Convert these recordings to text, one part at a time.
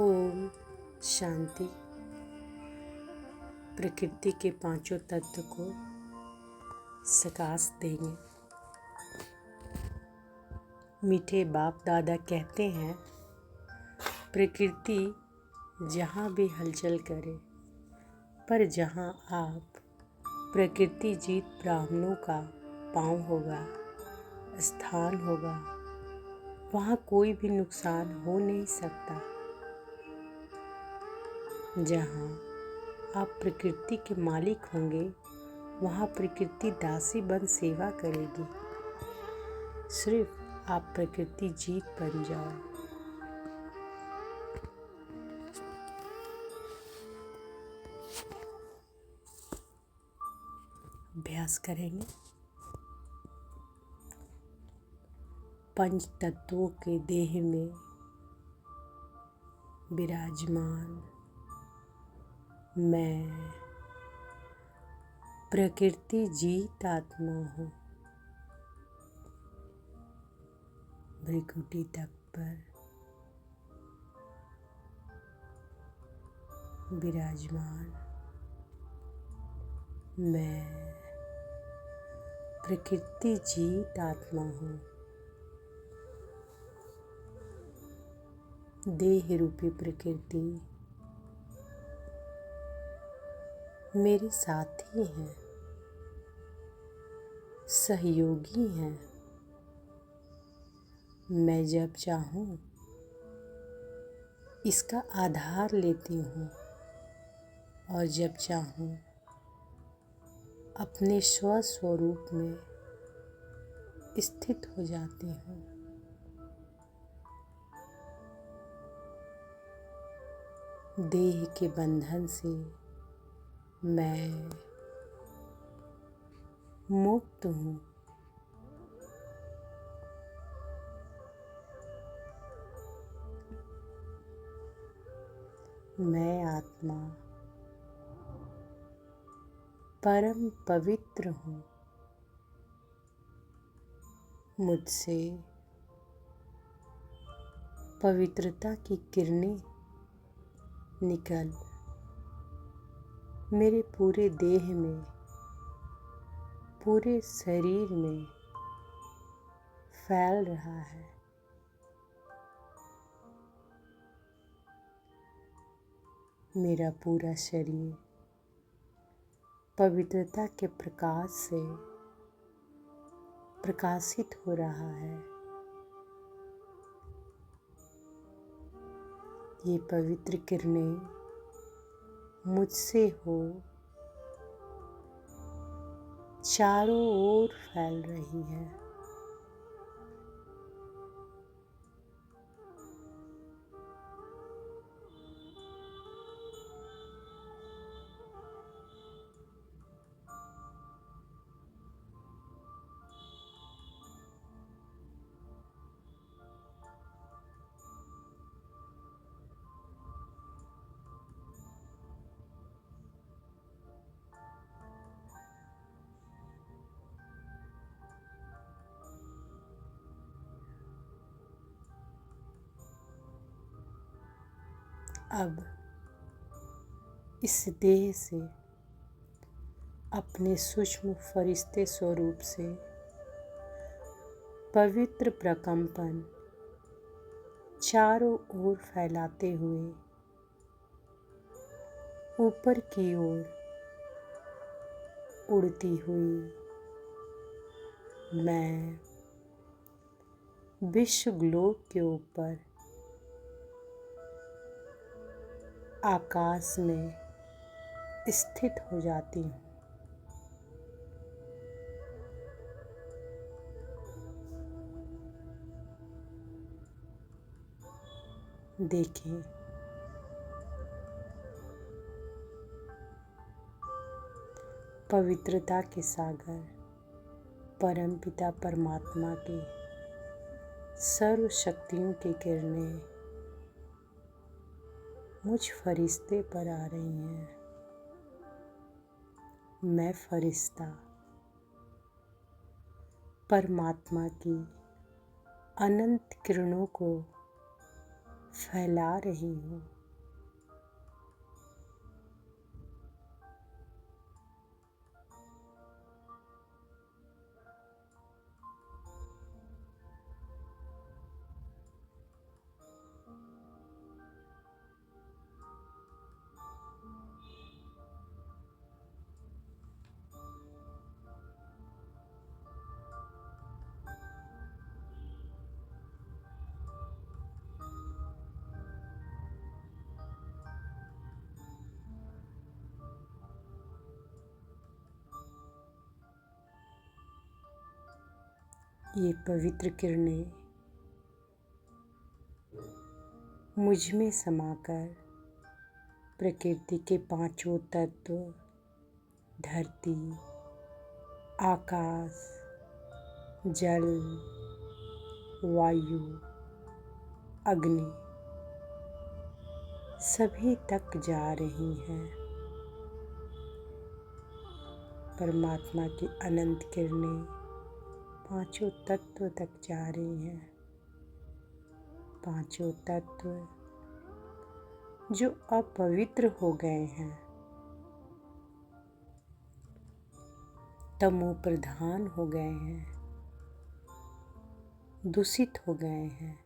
ओम शांति। प्रकृति के पांचों तत्व को सकाश देंगे। मीठे बाप दादा कहते हैं, प्रकृति जहाँ भी हलचल करे, पर जहाँ आप प्रकृति जीत ब्राह्मणों का पांव होगा, स्थान होगा, वहाँ कोई भी नुकसान हो नहीं सकता। जहाँ आप प्रकृति के मालिक होंगे, वहाँ प्रकृति दासी बन सेवा करेगी। सिर्फ आप प्रकृति जीत बन जाओ। अभ्यास करेंगे। पंच तत्वों के देह में विराजमान मैं प्रकृति जीत आत्मा हूँ। भ्रिकुटी तक पर विराजमान मैं प्रकृति जीत आत्मा हूँ। देह रूपी प्रकृति मेरे साथी हैं, सहयोगी हैं। मैं जब चाहूँ इसका आधार लेती हूँ और जब चाहूँ अपने स्वस्वरूप में स्थित हो जाती हूँ। देह के बंधन से मैं मुक्त हूँ। मैं आत्मा परम पवित्र हूँ। मुझसे पवित्रता की किरणें निकल मेरे पूरे देह में, पूरे शरीर में फैल रहा है। मेरा पूरा शरीर पवित्रता के प्रकाश से प्रकाशित हो रहा है। ये पवित्र किरणें मुझसे हो चारों ओर फैल रही है। अब इस देह से अपने सूक्ष्म फरिश्ते स्वरूप से पवित्र प्रकंपन चारों ओर फैलाते हुए ऊपर की ओर उड़ती हुई मैं विश्व ग्लोब के ऊपर आकाश में स्थित हो जाती हूँ। देखें, पवित्रता के सागर परमपिता परमात्मा की सर्व शक्तियों की किरणें मुझ फरिश्ते पर आ रही हैं। मैं फरिश्ता परमात्मा की अनंत किरणों को फैला रही हूँ। ये पवित्र किरणें मुझ में समाकर प्रकृति के पांचों तत्व धरती, आकाश, जल, वायु, अग्नि सभी तक जा रही हैं। परमात्मा की अनंत किरणें पांचों तत्व तक जा रही हैं। पांचों तत्व जो अपवित्र हो गए हैं, तमो प्रधान हो गए हैं, दूषित हो गए हैं,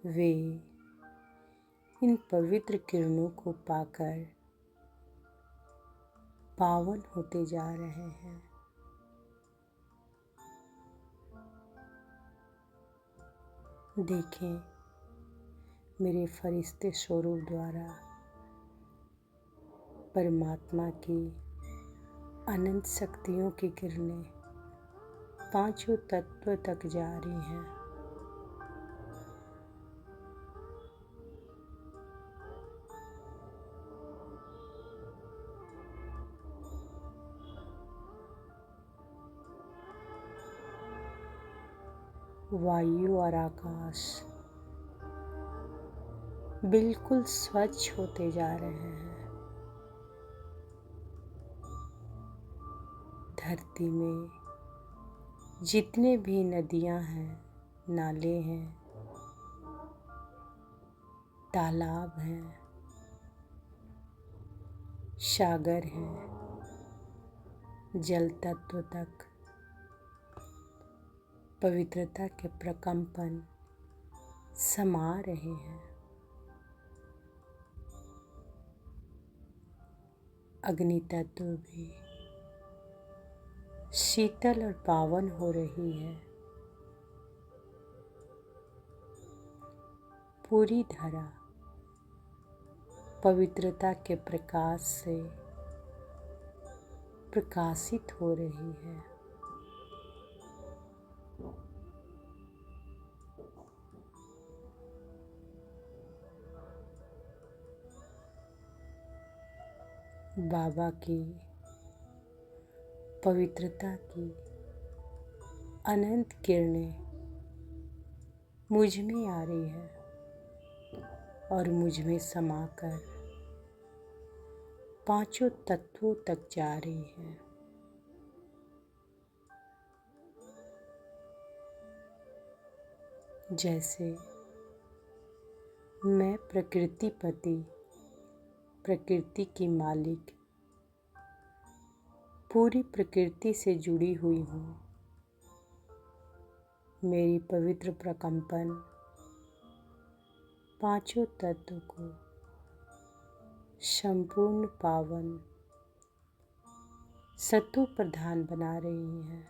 वे इन पवित्र किरणों को पाकर पावन होते जा रहे हैं। देखें, मेरे फरिश्ते स्वरूप द्वारा परमात्मा की अनंत शक्तियों की किरणें पांचों तत्व तक जा रही हैं। वायु और आकाश बिल्कुल स्वच्छ होते जा रहे हैं। धरती में जितने भी नदियां हैं, नाले हैं, तालाब हैं, सागर हैं, जल तत्व तक पवित्रता के प्रकंपन समा रहे हैं। अग्नि तत्व भी शीतल और पावन हो रही है। पूरी धरा पवित्रता के प्रकाश से प्रकाशित हो रही है। बाबा की पवित्रता की अनंत किरणें मुझ में आ रही है और मुझ में समाकर पांचों तत्वों तक जा रही है। जैसे मैं प्रकृतिपति, प्रकृति की मालिक, पूरी प्रकृति से जुड़ी हुई हूँ। मेरी पवित्र प्रकंपन पांचों तत्व को संपूर्ण पावन सत्व प्रधान बना रही है।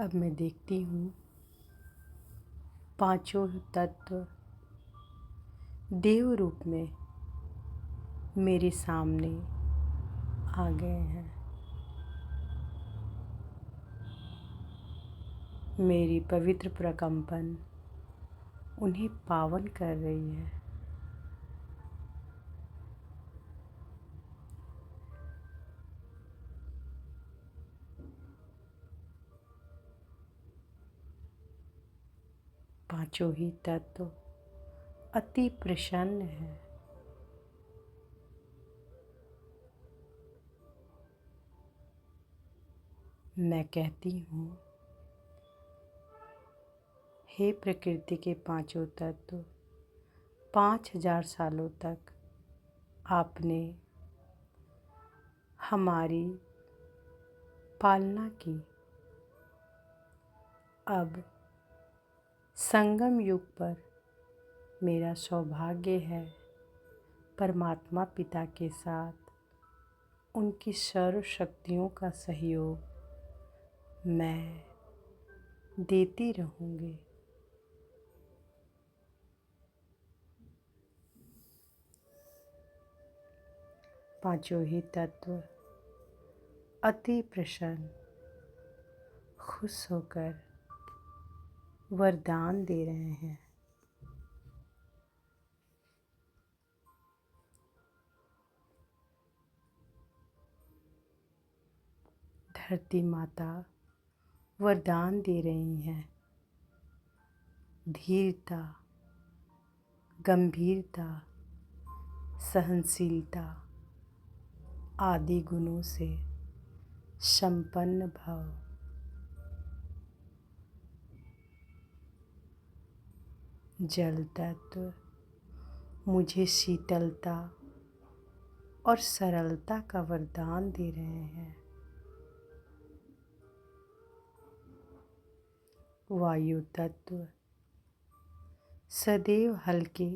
अब मैं देखती हूँ पांचों तत्व देव रूप में मेरे सामने आ गए हैं। मेरी पवित्र प्रकंपन उन्हें पावन कर रही है। पांचों ही तत्व अति प्रसन्न है। मैं कहती हूँ, हे प्रकृति के पांचों तत्व, 5000 सालों तक आपने हमारी पालना की। अब संगम युग पर मेरा सौभाग्य है परमात्मा पिता के साथ उनकी सर्व शक्तियों का सहयोग मैं देती रहूँगी। पांचों ही तत्व अति प्रसन्न खुश होकर वरदान दे रहे हैं। धरती माता वरदान दे रही हैं, धीरता, गंभीरता, सहनशीलता आदि गुणों से संपन्न भव। जल तत्व मुझे शीतलता और सरलता का वरदान दे रहे हैं। वायु तत्व सदैव हल्के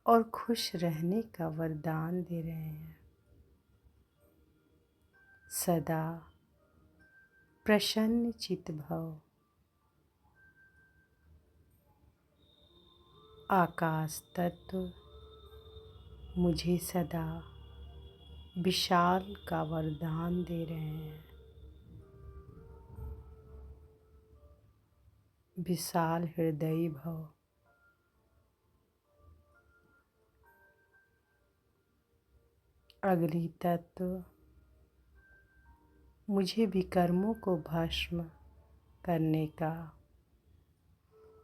और खुश रहने का वरदान दे रहे हैं। सदा प्रसन्न चित भव। आकाश तत्व मुझे सदा विशाल का वरदान दे रहे हैं। विशाल हृदय भव। अग्नि तत्व मुझे विकर्मों को भस्म करने का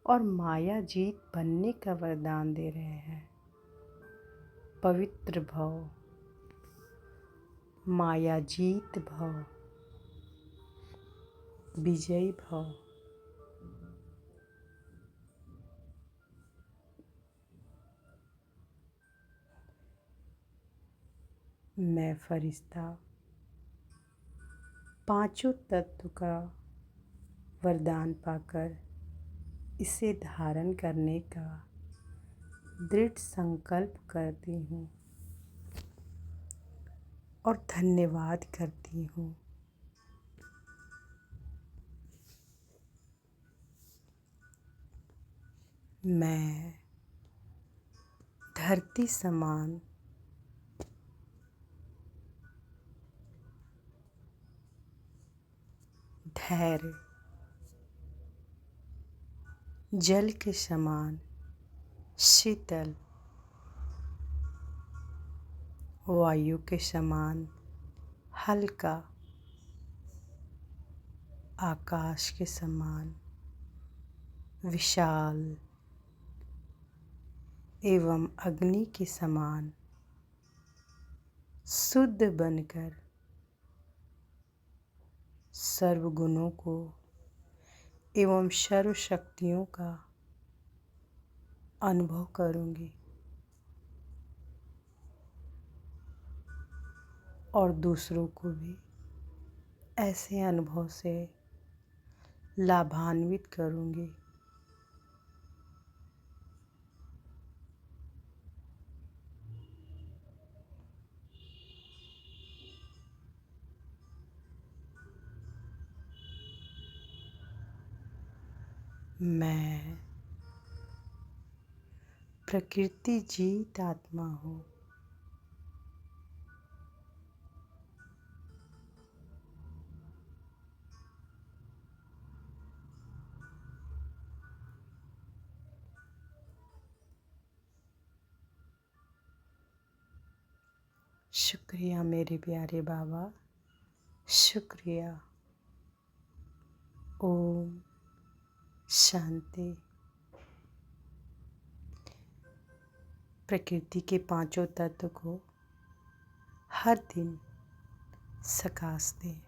और माया जीत बनने का वरदान दे रहे हैं। पवित्र भव, माया जीत भव, विजयी भव। मैं फरिश्ता पांचों तत्व का वरदान पाकर इसे धारण करने का दृढ़ संकल्प करती हूँ और धन्यवाद करती हूँ। मैं धरती समान धैर्य, जल के समान शीतल, वायु के समान हल्का, आकाश के समान विशाल एवं अग्नि के समान शुद्ध बनकर सर्व गुणों को एवं सर्व शक्तियों का अनुभव करूंगी और दूसरों को भी ऐसे अनुभव से लाभान्वित करूंगी। मैं प्रकृति जीत आत्मा हूँ। शुक्रिया मेरे प्यारे बाबा, शुक्रिया। ओम शांति। प्रकृति के पांचों तत्व को हर दिन सकाश दें।